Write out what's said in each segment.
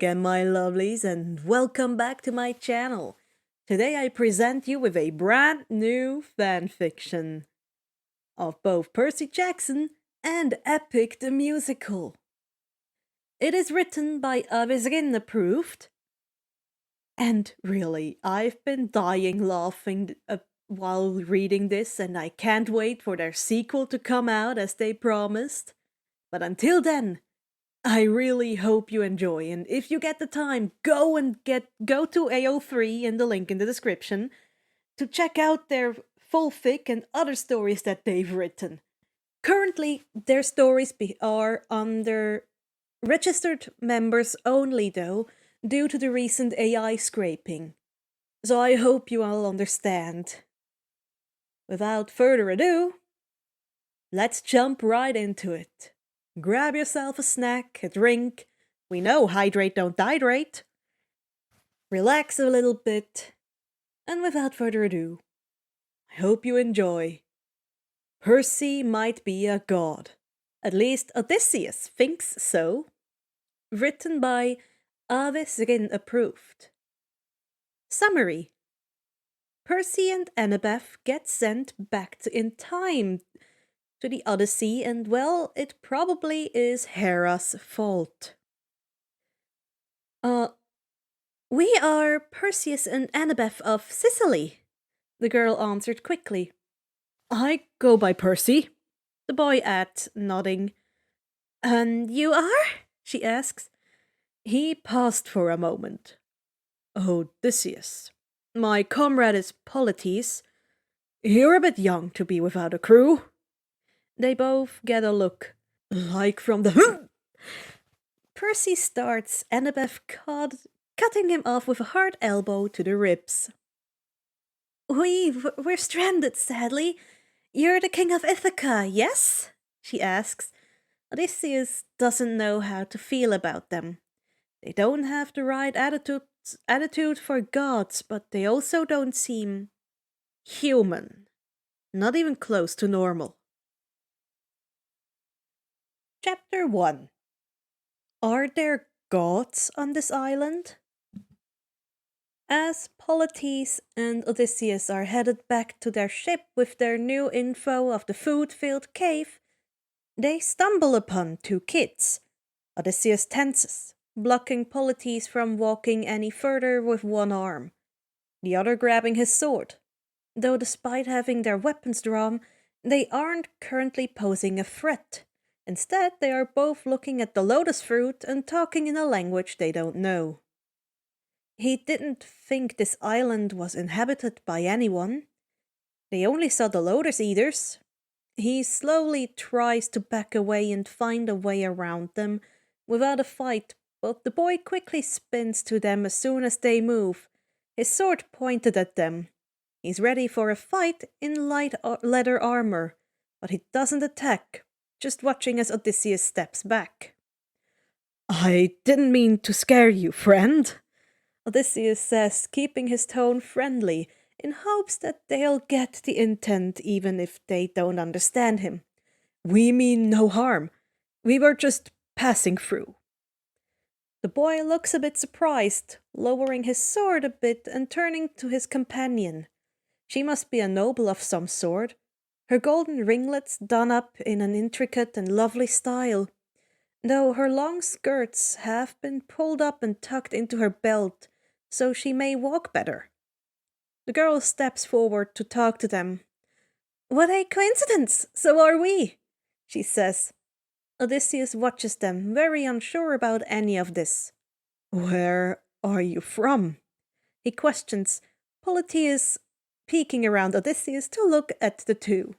again, my lovelies, and welcome back to my channel. Today I present you with a brand new fanfiction of both Percy Jackson and Epic the Musical. It is written by Avesrinapproved, and really, I've been dying laughing while reading this, and I can't wait for their sequel to come out as they promised. But until then, I really hope you enjoy, and if you get the time, go to AO3 in the link in the description to check out their full fic and other stories that they've written. Currently, their stories are under registered members only though, due to the recent AI scraping. So I hope you all understand. Without further ado, let's jump right into it. Grab yourself a snack, a drink. We know hydrate don't dihydrate. Relax a little bit. And without further ado, I hope you enjoy. Percy might be a god. At least Odysseus thinks so. Written by Avesrinapproved. Summary. Percy and Annabeth get sent back in time to the Odyssey, and well, it probably is Hera's fault. We are Perseus and Annabeth of Sicily, the girl answered quickly. I go by Percy, the boy adds, nodding. And you are? She asks. He paused for a moment. Odysseus. My comrade is Polites. You're a bit young to be without a crew. They both get a look, like from the Percy starts, Annabeth cutting him off with a hard elbow to the ribs. We're stranded, sadly. You're the king of Ithaca, yes? She asks. Odysseus doesn't know how to feel about them. They don't have the right attitude for gods, but they also don't seem human. Not even close to normal. Chapter 1. Are there gods on this island? As Polites and Odysseus are headed back to their ship with their new info of the food-filled cave, they stumble upon two kids. Odysseus tenses, blocking Polites from walking any further with one arm, the other grabbing his sword. Though despite having their weapons drawn, they aren't currently posing a threat. Instead, they are both looking at the lotus fruit and talking in a language they don't know. He didn't think this island was inhabited by anyone. They only saw the lotus eaters. He slowly tries to back away and find a way around them without a fight, but the boy quickly spins to them as soon as they move, his sword pointed at them. He's ready for a fight in light leather armor, but he doesn't attack, just watching as Odysseus steps back. I didn't mean to scare you, friend, Odysseus says, keeping his tone friendly, in hopes that they'll get the intent even if they don't understand him. We mean no harm. We were just passing through. The boy looks a bit surprised, lowering his sword a bit and turning to his companion. She must be a noble of some sort, her golden ringlets done up in an intricate and lovely style, though her long skirts have been pulled up and tucked into her belt, so she may walk better. The girl steps forward to talk to them. What a coincidence! So are we, she says. Odysseus watches them, very unsure about any of this. Where are you from? He questions, Polites peeking around Odysseus to look at the two.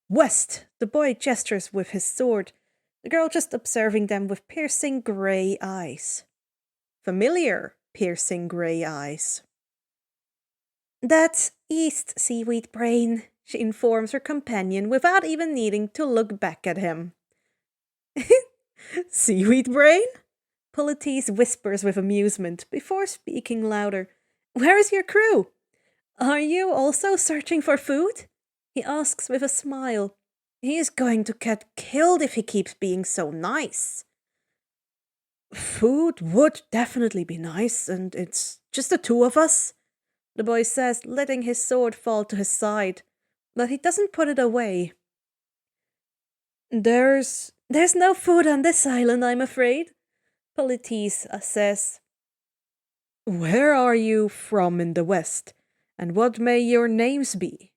West, the boy gestures with his sword, the girl just observing them with piercing grey eyes. Familiar piercing grey eyes. That's east, seaweed brain, she informs her companion without even needing to look back at him. Seaweed brain? Polites whispers with amusement before speaking louder. Where is your crew? Are you also searching for food? He asks with a smile. He is going to get killed if he keeps being so nice. Food would definitely be nice, and it's just the two of us, the boy says, letting his sword fall to his side. But he doesn't put it away. There's no food on this island, I'm afraid, Polites says. Where are you from in the west, and what may your names be?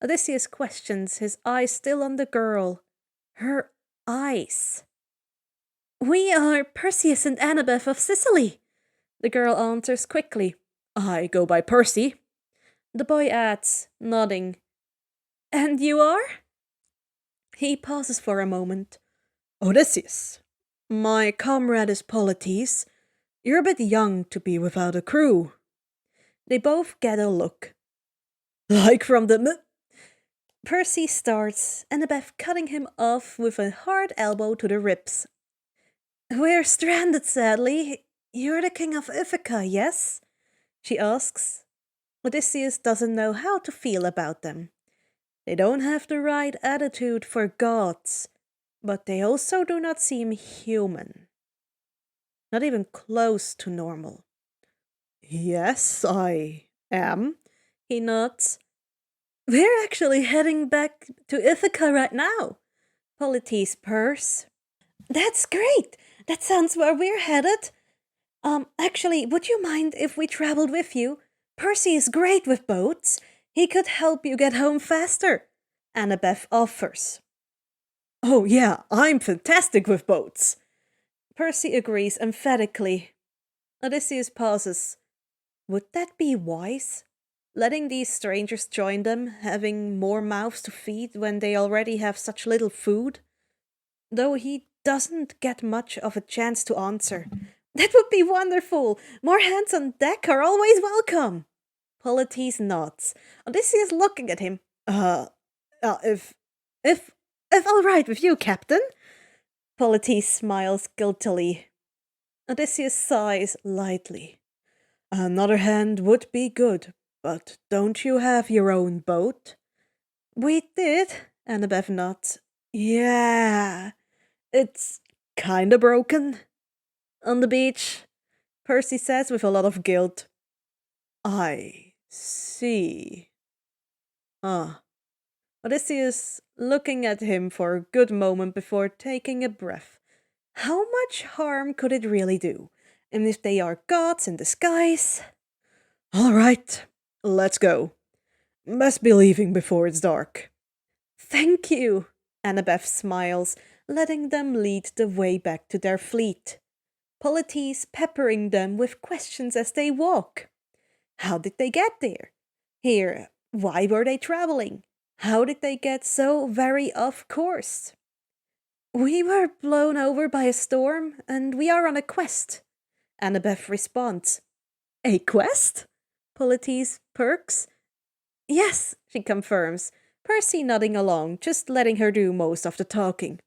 Odysseus questions, his eyes still on the girl. Her eyes. We are Perseus and Annabeth of Sicily, the girl answers quickly. I go by Percy. The boy adds, nodding. And you are? He pauses for a moment. Odysseus. My comrade is Polites. You're a bit young to be without a crew. They both get a look. Like from the... Percy starts, Annabeth cutting him off with a hard elbow to the ribs. We're stranded, sadly. You're the king of Ithaca, yes? She asks. Odysseus doesn't know how to feel about them. They don't have the right attitude for gods, but they also do not seem human. Not even close to normal. Yes, I am, he nods. We're actually heading back to Ithaca right now, Polites purrs. That's great! That sounds where we're headed. Actually, would you mind if we traveled with you? Percy is great with boats. He could help you get home faster, Annabeth offers. Oh yeah, I'm fantastic with boats. Percy agrees emphatically. Odysseus pauses. Would that be wise? Letting these strangers join them, having more mouths to feed when they already have such little food? Though he doesn't get much of a chance to answer. That would be wonderful! More hands on deck are always welcome! Polites nods. Odysseus looking at him. If all right with you, Captain? Polites smiles guiltily. Odysseus sighs lightly. Another hand would be good, but don't you have your own boat? We did, Annabeth nods. Yeah, it's kinda broken. On the beach, Percy says with a lot of guilt. I see. Odysseus looking at him for a good moment before taking a breath. How much harm could it really do? And if they are gods in disguise? All right, let's go. Must be leaving before it's dark. Thank you, Annabeth smiles, letting them lead the way back to their fleet. Polites peppering them with questions as they walk. How did they get there? Here, why were they traveling? How did they get so very off course? We were blown over by a storm, and we are on a quest, Annabeth responds. A quest? Polites perks. Yes, she confirms, Percy nodding along, just letting her do most of the talking.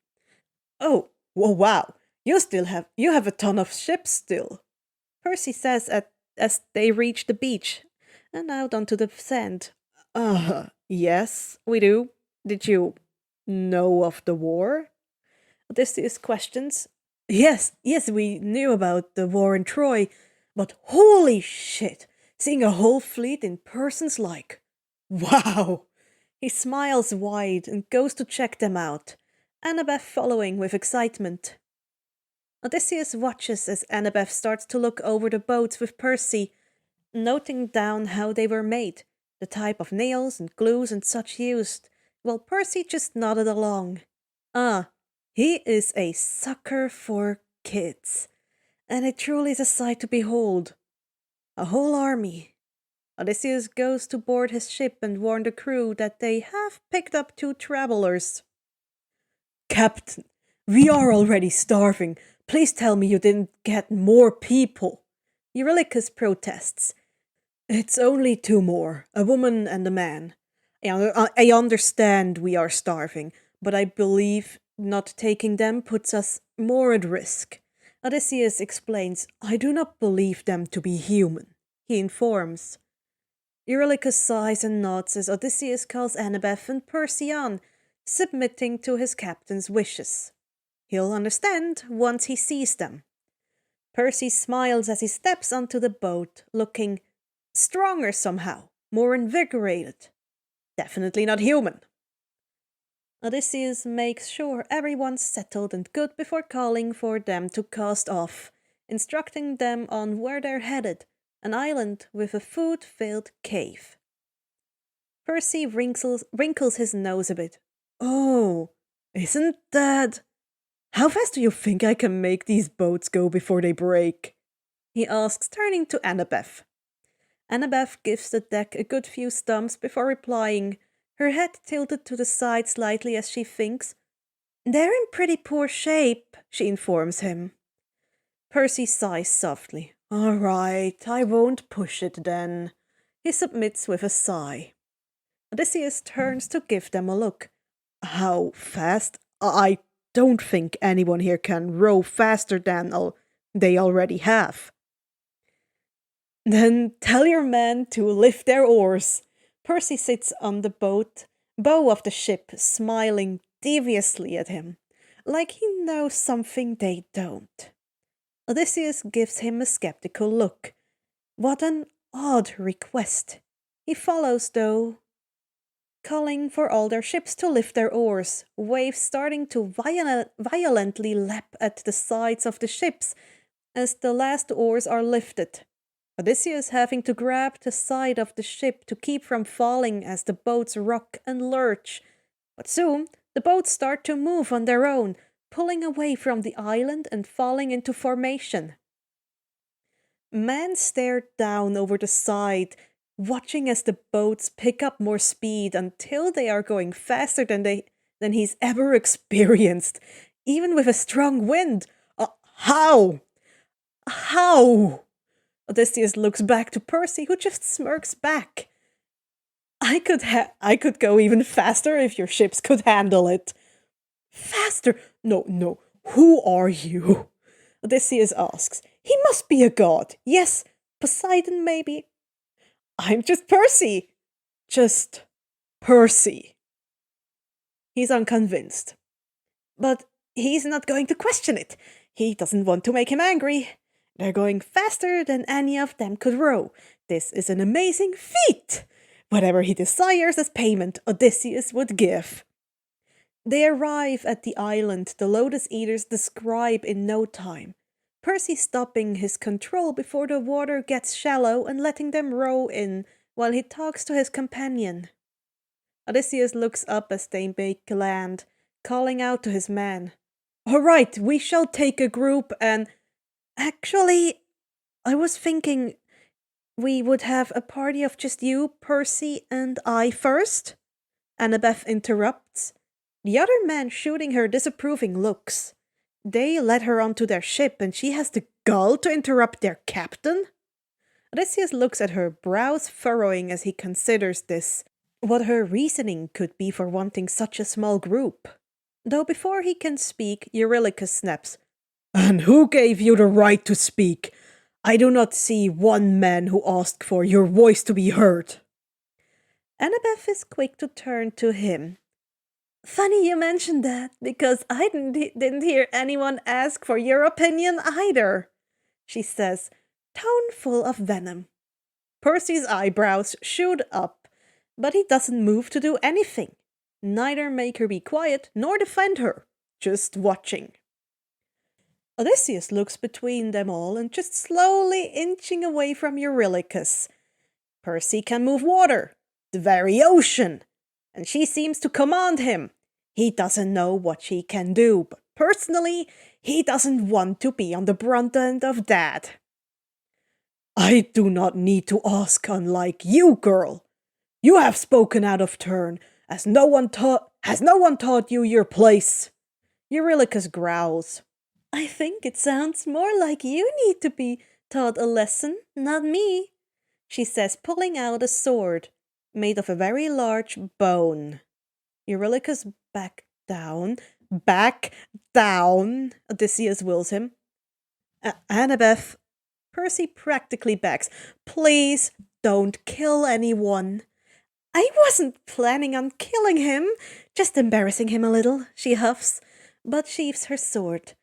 Oh, wow, you have a ton of ships still, Percy says as they reach the beach and out onto the sand. Yes, we do. Did you know of the war? Odysseus questions. Yes, we knew about the war in Troy, but holy shit, seeing a whole fleet in person's like, wow! He smiles wide and goes to check them out, Annabeth following with excitement. Odysseus watches as Annabeth starts to look over the boats with Percy, noting down how they were made, the type of nails and glues and such used, while Percy just nodded along. He is a sucker for kids, and it truly is a sight to behold. A whole army. Odysseus goes to board his ship and warn the crew that they have picked up 2 travelers. Captain, we are already starving. Please tell me you didn't get more people. Eurylochus protests. It's only 2 more, a woman and a man. I understand we are starving, but I believe not taking them puts us more at risk. Odysseus explains, I do not believe them to be human, he informs. Eurylochus sighs and nods as Odysseus calls Annabeth and Percy on, submitting to his captain's wishes. He'll understand once he sees them. Percy smiles as he steps onto the boat, looking stronger somehow, more invigorated. Definitely not human. Odysseus makes sure everyone's settled and good before calling for them to cast off, instructing them on where they're headed, an island with a food-filled cave. Percy wrinkles his nose a bit. Oh, isn't that... How fast do you think I can make these boats go before they break? He asks, turning to Annabeth. Annabeth gives the deck a good few stumps before replying, her head tilted to the side slightly as she thinks. They're in pretty poor shape, she informs him. Percy sighs softly. All right, I won't push it then. He submits with a sigh. Odysseus turns to give them a look. How fast? I don't think anyone here can row faster than they already have. Then tell your men to lift their oars. Percy sits on the bow of the ship, smiling deviously at him, like he knows something they don't. Odysseus gives him a skeptical look. What an odd request. He follows, though, calling for all their ships to lift their oars, waves starting to violently lap at the sides of the ships as the last oars are lifted. Odysseus having to grab the side of the ship to keep from falling as the boats rock and lurch. But soon, the boats start to move on their own, pulling away from the island and falling into formation. Men stare down over the side, watching as the boats pick up more speed until they are going faster than he's ever experienced, even with a strong wind. How? Odysseus looks back to Percy, who just smirks back. I could go even faster if your ships could handle it. Faster? No. Who are you? Odysseus asks. He must be a god. Yes, Poseidon maybe. I'm just Percy. Just Percy. He's unconvinced. But he's not going to question it. He doesn't want to make him angry. They're going faster than any of them could row. This is an amazing feat. Whatever he desires as payment, Odysseus would give. They arrive at the island the Lotus Eaters describe in no time, Percy stopping his control before the water gets shallow and letting them row in while he talks to his companion. Odysseus looks up as they make land, calling out to his men. All right, we shall take a group and... Actually, I was thinking we would have a party of just you, Percy, and I first. Annabeth interrupts, the other men shooting her disapproving looks. They let her onto their ship and she has the gall to interrupt their captain? Odysseus looks at her, brows furrowing as he considers this, what her reasoning could be for wanting such a small group. Though before he can speak, Eurylochus snaps, And who gave you the right to speak? I do not see one man who asked for your voice to be heard. Annabeth is quick to turn to him. Funny you mentioned that, because I didn't hear anyone ask for your opinion either, she says, tone full of venom. Percy's eyebrows shoot up, but he doesn't move to do anything. Neither make her be quiet nor defend her, just watching. Odysseus looks between them all and just slowly inching away from Eurylochus. Percy can move water, the very ocean, and she seems to command him. He doesn't know what she can do, but personally, he doesn't want to be on the brunt end of that. I do not need to ask, unlike you, girl. You have spoken out of turn, has no one taught you your place? Eurylochus growls. I think it sounds more like you need to be taught a lesson, not me, she says, pulling out a sword, made of a very large bone. Eurylochus back down, Odysseus wills him. Annabeth, Percy practically begs, please don't kill anyone. I wasn't planning on killing him, just embarrassing him a little, she huffs, but sheaves her sword.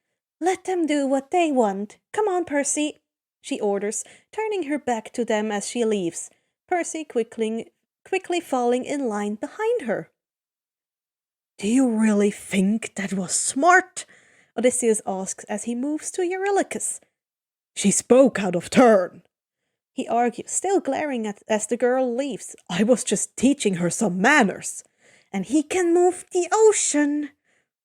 Let them do what they want. Come on, Percy, she orders, turning her back to them as she leaves, Percy quickly falling in line behind her. Do you really think that was smart? Odysseus asks as he moves to Eurylochus. She spoke out of turn, he argues, still glaring as the girl leaves. I was just teaching her some manners. And he can move the ocean.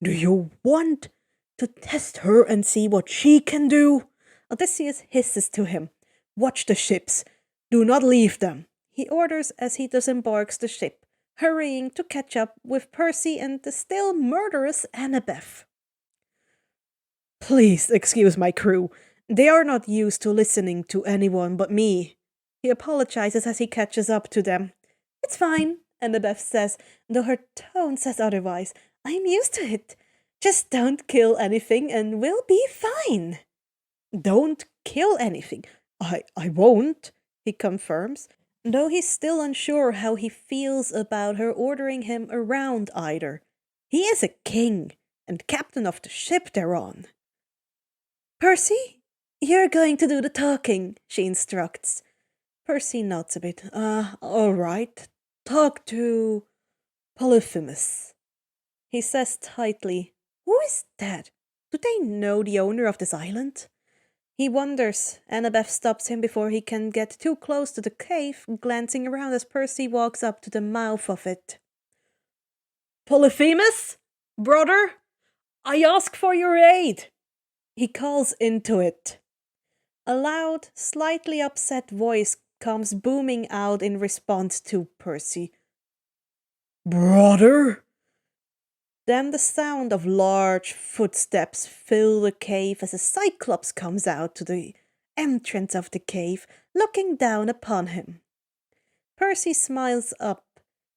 Do you want to test her and see what she can do? Odysseus hisses to him. Watch the ships. Do not leave them, he orders as he disembarks the ship, hurrying to catch up with Percy and the still murderous Annabeth. Please excuse my crew. They are not used to listening to anyone but me. He apologizes as he catches up to them. It's fine, Annabeth says, though her tone says otherwise. I'm used to it. Just don't kill anything and we'll be fine. Don't kill anything. I won't, he confirms, though he's still unsure how he feels about her ordering him around either. He is a king and captain of the ship they're on. Percy, you're going to do the talking, she instructs. Percy nods a bit. All right. Talk to Polyphemus, he says tightly. Who is that? Do they know the owner of this island? He wonders. Annabeth stops him before he can get too close to the cave, glancing around as Percy walks up to the mouth of it. Polyphemus? Brother? I ask for your aid, he calls into it. A loud, slightly upset voice comes booming out in response to Percy. Brother? Then the sound of large footsteps fill the cave as a cyclops comes out to the entrance of the cave, looking down upon him. Percy smiles up,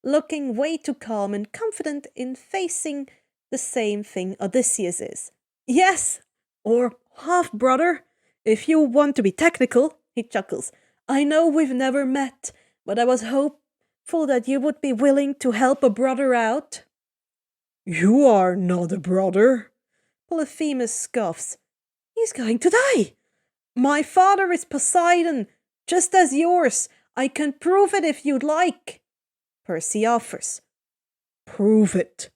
looking way too calm and confident in facing the same thing Odysseus is. Yes, or half-brother, if you want to be technical, he chuckles. I know we've never met, but I was hopeful that you would be willing to help a brother out. You are not a brother, Polyphemus scoffs. He's going to die. My father is Poseidon, just as yours. I can prove it if you'd like, Percy offers. Prove it.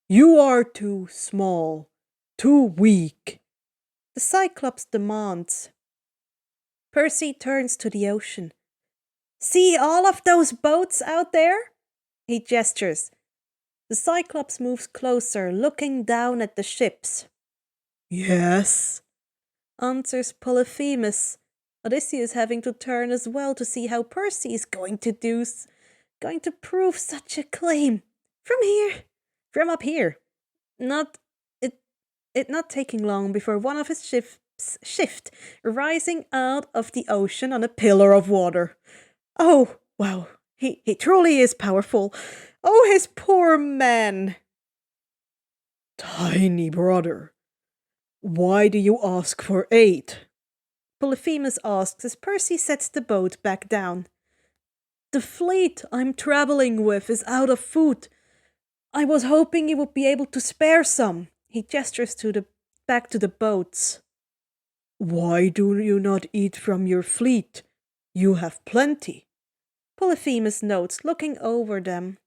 You are too small, too weak, the Cyclops demands. Percy turns to the ocean. See all of those boats out there? He gestures. The Cyclops moves closer, looking down at the ships. Yes, answers Polyphemus. Odysseus having to turn as well to see how Percy is going to prove such a claim. From up here. It not taking long before one of his ships shift, rising out of the ocean on a pillar of water. Oh, wow, he truly is powerful. Oh, his poor man. Tiny brother, why do you ask for aid? Polyphemus asks as Percy sets the boat back down. The fleet I'm traveling with is out of food. I was hoping you would be able to spare some. He gestures back to the boats. Why do you not eat from your fleet? You have plenty, Polyphemus notes, looking over them.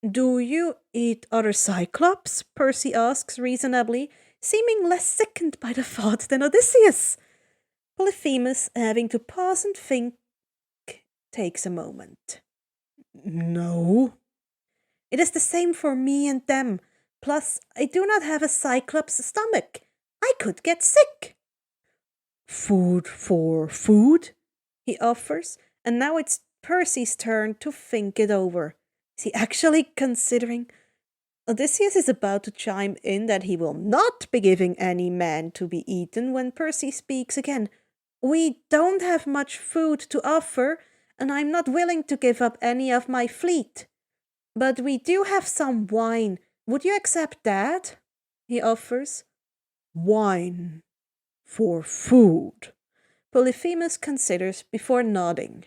Do you eat other Cyclops? Percy asks reasonably, seeming less sickened by the thought than Odysseus. Polyphemus, having to pause and think, takes a moment. No. It is the same for me and them. Plus, I do not have a Cyclops stomach. I could get sick. Food for food? He offers, and now it's Percy's turn to think it over. Is he actually considering? Odysseus is about to chime in that he will not be giving any man to be eaten when Percy speaks again. We don't have much food to offer, and I'm not willing to give up any of my fleet. But we do have some wine. Would you accept that? He offers. Wine for food, Polyphemus considers before nodding.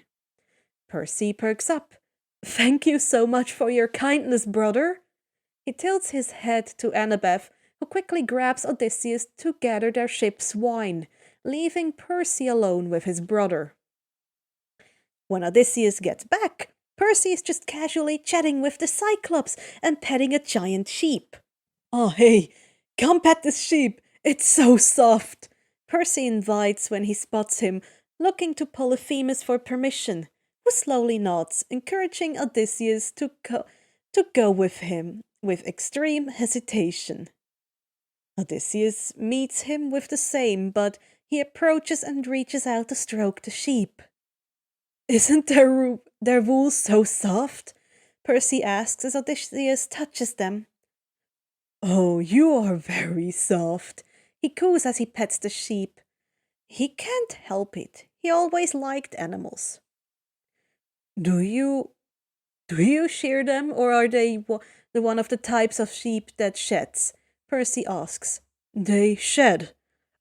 Percy perks up. Thank you so much for your kindness, brother. He tilts his head to Annabeth, who quickly grabs Odysseus to gather their ship's wine, leaving Percy alone with his brother. When Odysseus gets back, Percy is just casually chatting with the Cyclops and petting a giant sheep. "Oh, hey, come pet this sheep, it's so soft," Percy invites when he spots him, looking to Polyphemus for permission, who slowly nods, encouraging Odysseus to go with him, with extreme hesitation. Odysseus meets him with the same, but he approaches and reaches out to stroke the sheep. "Isn't their wool so soft?" Percy asks as Odysseus touches them. "Oh, you are very soft," he coos as he pets the sheep. He can't help it. He always liked animals. Do you shear them, or are they the one of the types of sheep that sheds?" Percy asks. "They shed.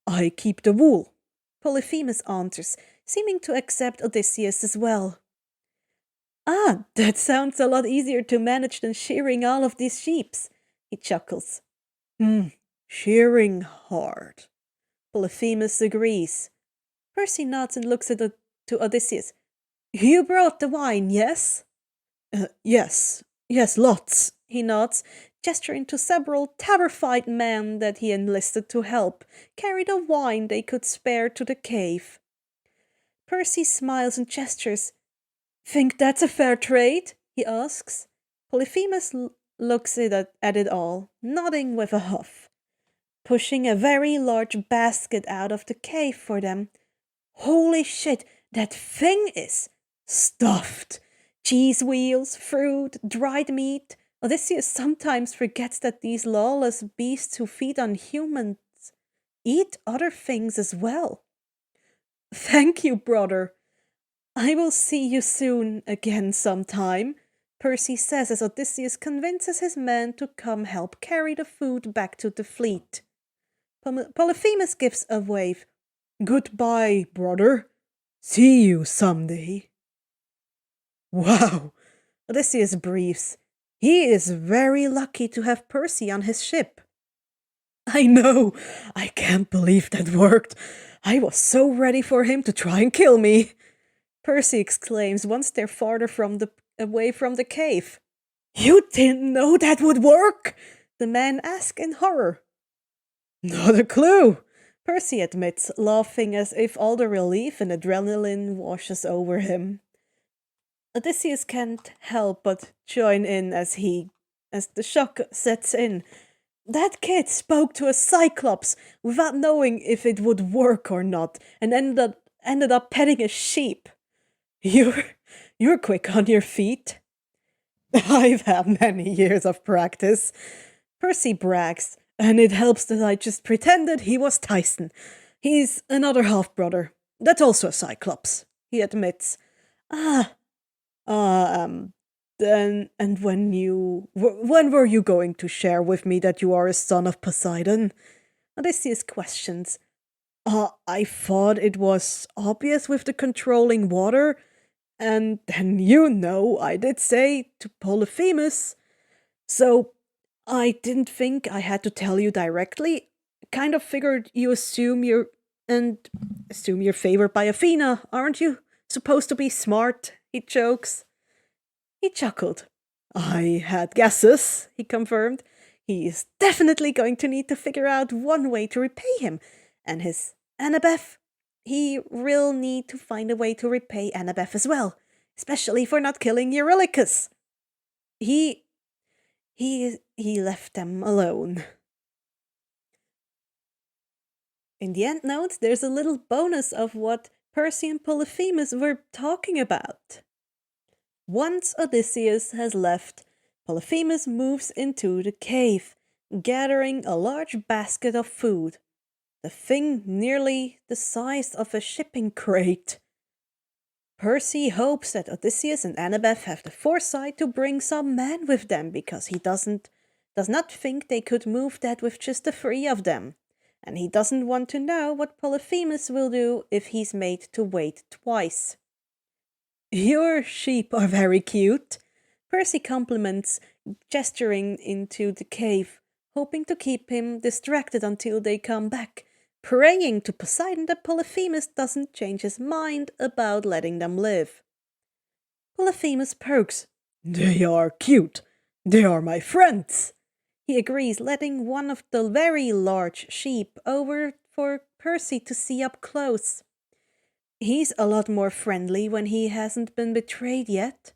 I keep the wool," Polyphemus answers, seeming to accept Odysseus as well. "Ah, that sounds a lot easier to manage than shearing all of these sheeps," he chuckles. Shearing hard," Polyphemus agrees. Percy nods and looks to Odysseus. "You brought the wine, yes?" Yes, lots," he nods, gesturing to several terrified men that he enlisted to help carry the wine they could spare to the cave. Percy smiles and gestures. "Think that's a fair trade?" he asks. Polyphemus looks at it all, nodding with a huff, pushing a very large basket out of the cave for them. Holy shit, that thing is stuffed! Cheese wheels, fruit, dried meat. Odysseus sometimes forgets that these lawless beasts who feed on humans eat other things as well. "Thank you, brother. I will see you soon again sometime," Percy says as Odysseus convinces his men to come help carry the food back to the fleet. Polyphemus gives a wave. "Goodbye, brother. See you someday." Wow, Odysseus breathes. He is very lucky to have Percy on his ship. "I know, I can't believe that worked. I was so ready for him to try and kill me," Percy exclaims once they're farther away from the cave. "You didn't know that would work?" the men ask in horror. "Not a clue," Percy admits, laughing as if all the relief and adrenaline washes over him. Odysseus can't help but join in as the shock sets in. That kid spoke to a Cyclops without knowing if it would work or not, and ended up petting a sheep. You're quick on your feet." "I've had many years of practice," Percy brags, "and it helps that I just pretended he was Tyson. He's another half-brother. That's also a Cyclops," he admits. Then, and when were you going to share with me that you are a son of Poseidon?" Odysseus questions. "I thought it was obvious with the controlling water, and then I did say to Polyphemus. So I didn't think I had to tell you directly. Kind of figured you assume you're favored by Athena, aren't you? Supposed to be smart," he jokes. He chuckled. "I had guesses," he confirmed. "He is definitely going to need to figure out one way to repay him. And his Annabeth, he will need to find a way to repay Annabeth as well, especially for not killing Eurylochus. He left them alone." In the end note, there's a little bonus of what Percy and Polyphemus were talking about. Once Odysseus has left, Polyphemus moves into the cave, gathering a large basket of food, the thing nearly the size of a shipping crate. Percy hopes that Odysseus and Annabeth have the foresight to bring some men with them, because he does not think they could move that with just the three of them, and he doesn't want to know what Polyphemus will do if he's made to wait twice. "Your sheep are very cute," Percy compliments, gesturing into the cave. hoping to keep him distracted until they come back, praying to Poseidon that Polyphemus doesn't change his mind about letting them live. Polyphemus pokes. "They are cute. They are my friends." He agrees, letting one of the very large sheep over for Percy to see up close. He's a lot more friendly when he hasn't been betrayed yet,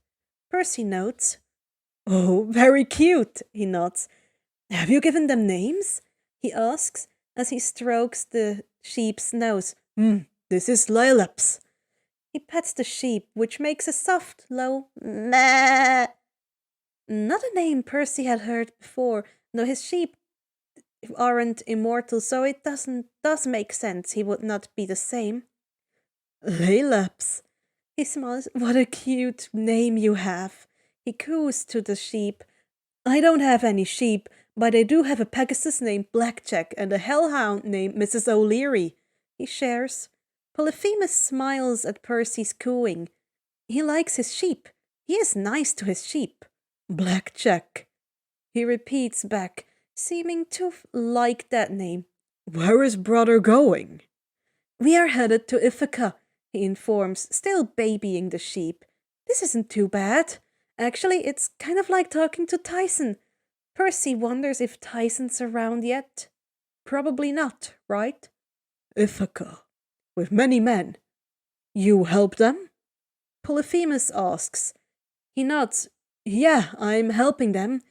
Percy notes. "Oh, very cute," he nods. "Have you given them names?" he asks as he strokes the sheep's nose. This is Laileps." He pets the sheep, which makes a soft, low meh. Not a name Percy had heard before, though his sheep aren't immortal, so it does make sense he would not be the same. "Laileps," he smiles. "What a cute name you have." He coos to the sheep. "I don't have any sheep, but I do have a Pegasus named Blackjack and a hellhound named Mrs. O'Leary," he shares. Polyphemus smiles at Percy's cooing. He likes his sheep. He is nice to his sheep. "Blackjack," he repeats back, seeming to like that name. "Where is brother going?" "We are headed to Ithaca," he informs, still babying the sheep. "This isn't too bad. Actually, it's kind of like talking to Tyson." Percy wonders if Tyson's around yet. Probably not, right? "Ithaca, with many men. You help them?" Polyphemus asks. He nods. "Yeah, I'm helping them.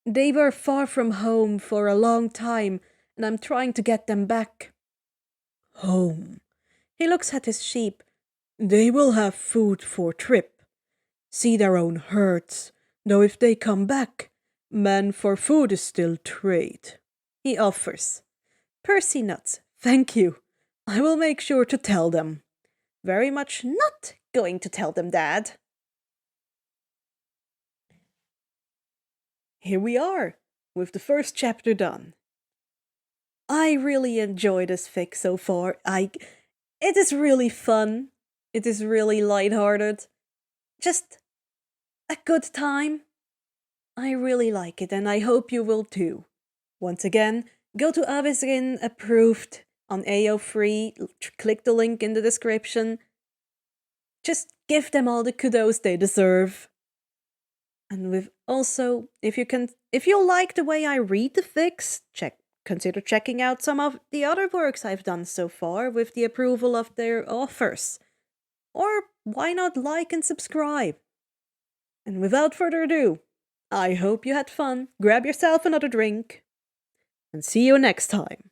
They were far from home for a long time, and I'm trying to get them back." "Home." He looks at his sheep. "They will have food for trip. See their own herds, though if they come back, men for food is still trade," he offers. Percy nods. "Thank you. I will make sure to tell them." "Very much not going to tell them, Dad." Here we are, with the first chapter done. I really enjoy this fic so far. It is really fun. It is really lighthearted. Just a good time. I really like it, and I hope you will too. Once again, go to Avesrinapproved on AO Free. Click the link in the description. Just give them all the kudos they deserve. And with also, if you like the way I read the fics, consider checking out some of the other works I've done so far with the approval of their authors. Or why not like and subscribe? And without further ado, I hope you had fun, grab yourself another drink, and see you next time.